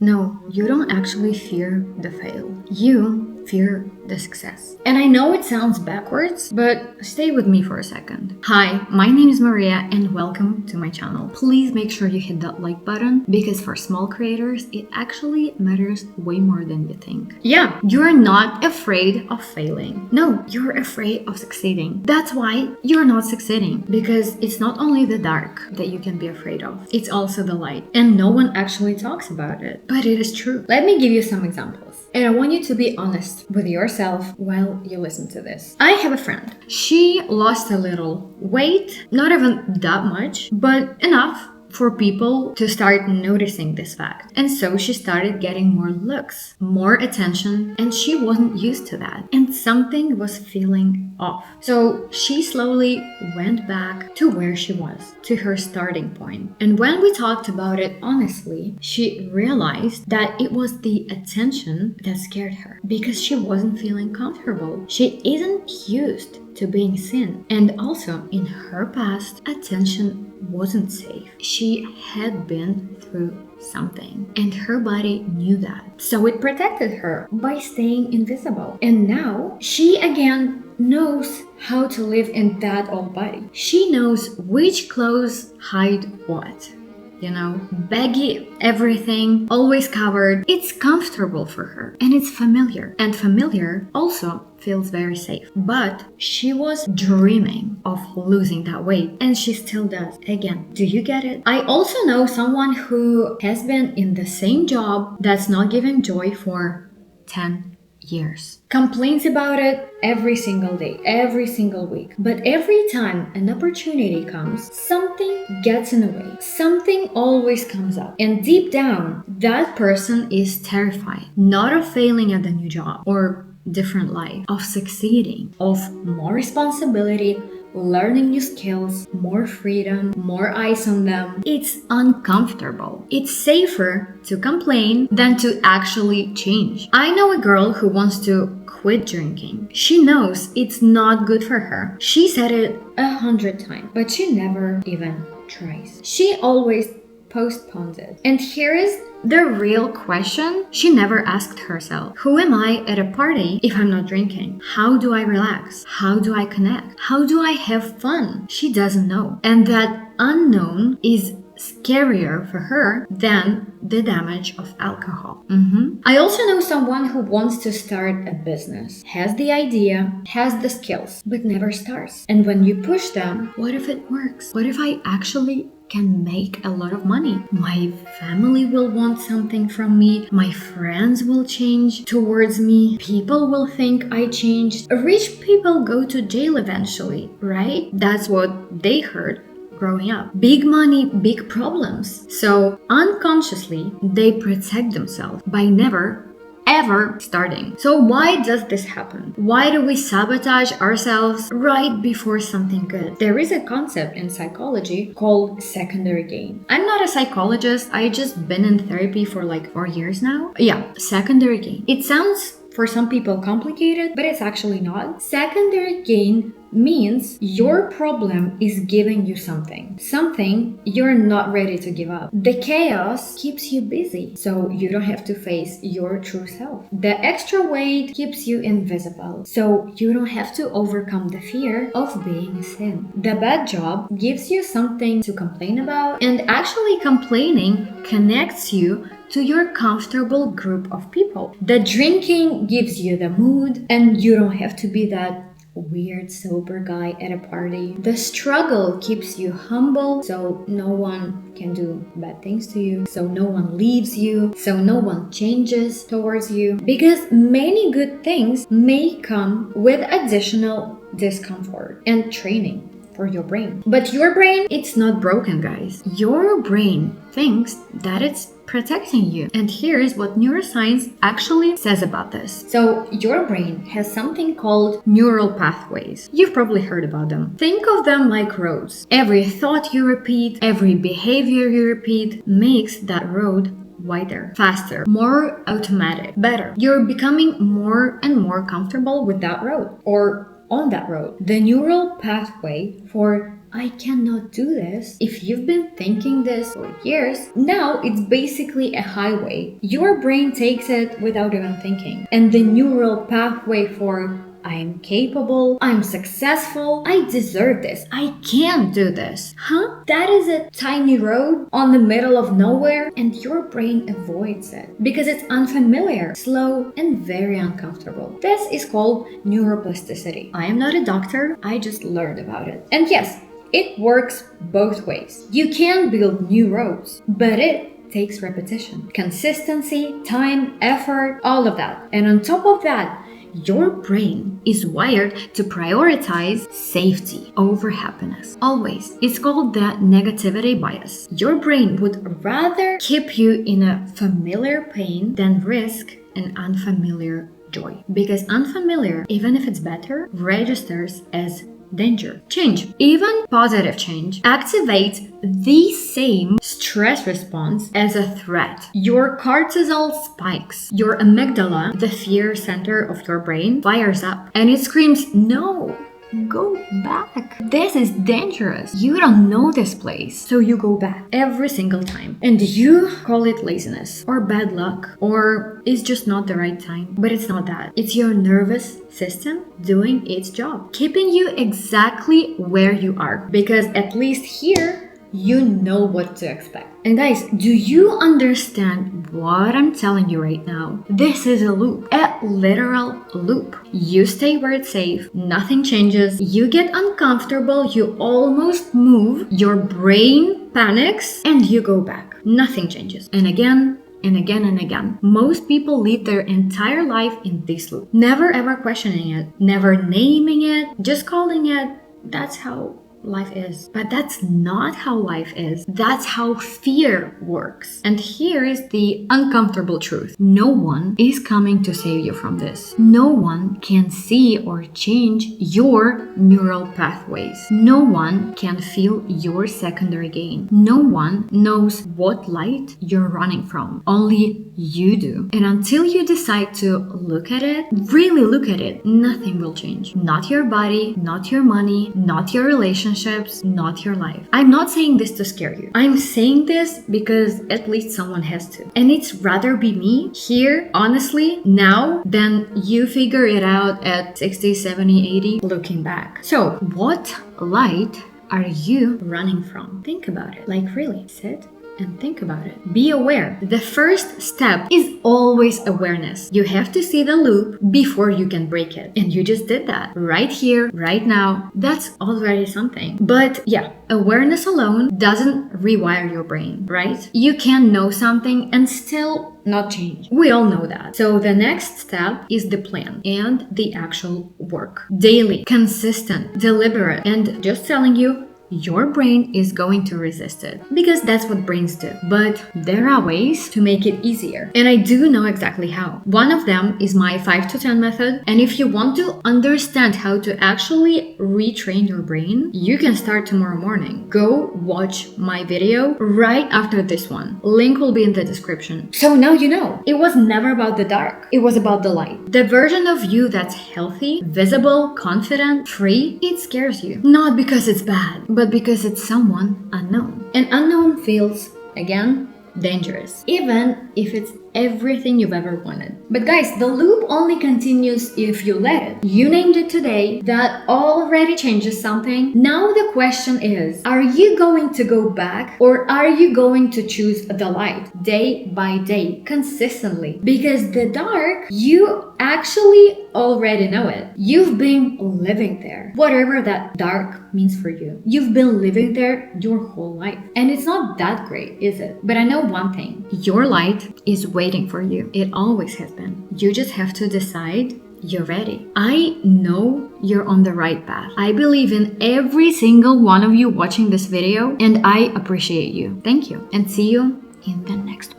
No, you don't actually fear the fail. You fear the success. And I know it sounds backwards, but stay with me for a second. Hi, my name is Maria and welcome to my channel. Please make sure you hit that like button because for small creators, it actually matters way more than you think. Yeah, you're not afraid of failing. No, you're afraid of succeeding. That's why you're not succeeding, because it's not only the dark that you can be afraid of, it's also the light. And no one actually talks about it, but it is true. Let me give you some examples. And I want you to be honest with yourself while you listen to this. I have a friend. She lost a little weight, not even that much, but enough for people to start noticing this fact. And so she started getting more looks, more attention, and she wasn't used to that. And something was feeling off. So she slowly went back to where she was, to her starting point. And when we talked about it honestly, she realized that it was the attention that scared her because she wasn't feeling comfortable. She isn't used to being seen. And also, in her past, attention wasn't safe. She had been through something and her body knew that. So it protected her by staying invisible. And now she again knows how to live in that old body. She knows which clothes hide what. You know, baggy, everything, always covered. It's comfortable for her and it's familiar. And familiar also feels very safe. But she was dreaming of losing that weight and she still does. Again, do you get it? I also know someone who has been in the same job that's not giving joy for 10 years. Complains about it every single day, every single week. But every time an opportunity comes, something gets in the way. Something always comes up. And deep down, that person is terrified, not of failing at the new job or different life, of succeeding, of more responsibility, learning new skills, more freedom, more eyes on them. It's uncomfortable. It's safer to complain than to actually change. I know a girl who wants to quit drinking. She knows it's not good for her. She said it 100 times, but she never even tries. She always postpones it. And here is the real question she never asked herself. Who am I at a party if I'm not drinking? How do I relax? How do I connect? How do I have fun? She doesn't know. And that unknown is scarier for her than the damage of alcohol. I also know someone who wants to start a business, has the idea, has the skills, but never starts. And when you push them, what if it works? What if I actually can make a lot of money? My family will want something from me. My friends will change towards me. People will think I changed. Rich people go to jail eventually, right? That's what they heard growing up. Big money, big problems. So unconsciously, they protect themselves by never ever starting. So why does this happen? Why do we sabotage ourselves right before something good? There is a concept in psychology called secondary gain. I'm not a psychologist. I just been in therapy for like 4 years now. Yeah, secondary gain. It sounds for some people complicated, but it's actually not. Secondary gain means your problem is giving you something you're not ready to give up. The chaos keeps you busy, so you don't have to face your true self. The extra weight keeps you invisible, so you don't have to overcome the fear of being seen. The bad job gives you something to complain about, and actually complaining connects you to your comfortable group of people. The drinking gives you the mood, and you don't have to be that weird sober guy at a party. The struggle keeps you humble, so no one can do bad things to you, so no one leaves you, so no one changes towards you, because many good things may come with additional discomfort and training for your brain. But your brain, it's not broken, guys. Your brain thinks that it's protecting you. And here's what neuroscience actually says about this. So your brain has something called neural pathways. You've probably heard about them. Think of them like roads. Every thought you repeat, every behavior you repeat makes that road wider, faster, more automatic, better. You're becoming more and more comfortable with that road or on that road. The neural pathway for I cannot do this. If you've been thinking this for years, now it's basically a highway. Your brain takes it without even thinking. And the neural pathway for I am capable, I'm successful, I deserve this, I can do this. Huh? That is a tiny road on the middle of nowhere, and your brain avoids it because it's unfamiliar, slow, and very uncomfortable. This is called neuroplasticity. I am not a doctor, I just learned about it. And yes, it works both ways. You can build new roads, but it takes repetition, consistency, time, effort, all of that. And on top of that, your brain is wired to prioritize safety over happiness. Always. It's called the negativity bias. Your brain would rather keep you in a familiar pain than risk an unfamiliar joy. Because unfamiliar, even if it's better, registers as danger. Change, even positive change, activates the same stress response as a threat. Your cortisol spikes. Your amygdala, the fear center of your brain, fires up and it screams, no, go back. This is dangerous. You don't know this place. So you go back every single time. And you call it laziness or bad luck or it's just not the right time. But it's not that. It's your nervous system doing its job, keeping you exactly where you are. Because at least here, you know what to expect. And guys, do you understand what I'm telling you right now? This is a loop, a literal loop. You stay where it's safe, nothing changes, you get uncomfortable, you almost move, your brain panics, and you go back. Nothing changes. And again, and again and again. Most people live their entire life in this loop, never ever questioning it, never naming it, just calling it, that's how life is. But that's not how life is. That's how fear works. And here is the uncomfortable truth. No one is coming to save you from this. No one can see or change your neural pathways. No one can feel your secondary gain. No one knows what light you're running from. Only you do. And until you decide to look at it, really look at it, nothing will change. Not your body, not your money, not your relationships, not your life. I'm not saying this to scare you. I'm saying this because at least someone has to. And it's rather be me here, honestly, now, than you figure it out at 60, 70, 80, looking back. So what light are you running from? Think about it. Like really, sit and think about it. Be aware. The first step is always awareness. You have to see the loop before you can break it. And you just did that right here, right now. That's already something. But yeah, awareness alone doesn't rewire your brain, right? You can know something and still not change. We all know that. So the next step is the plan and the actual work. Daily, consistent, deliberate, and just telling you, your brain is going to resist it because that's what brains do. But there are ways to make it easier. And I do know exactly how. One of them is my 5 to 10 method. And if you want to understand how to actually retrain your brain, you can start tomorrow morning. Go watch my video right after this one. Link will be in the description. So now you know. It was never about the dark. It was about the light. The version of you that's healthy, visible, confident, free, it scares you. Not because it's bad, but because it's someone unknown. And unknown feels, again, dangerous, even if it's everything you've ever wanted. But guys, the loop only continues if you let it. You named it today. That already changes something. Now the question is, are you going to go back or are you going to choose the light day by day, consistently? Because the dark, you actually already know it. You've been living there. Whatever that dark means for you. You've been living there your whole life. And it's not that great, is it? But I know one thing. Your light is waiting for you. It always has been. You just have to decide you're ready. I know you're on the right path. I believe in every single one of you watching this video and I appreciate you. Thank you and see you in the next one.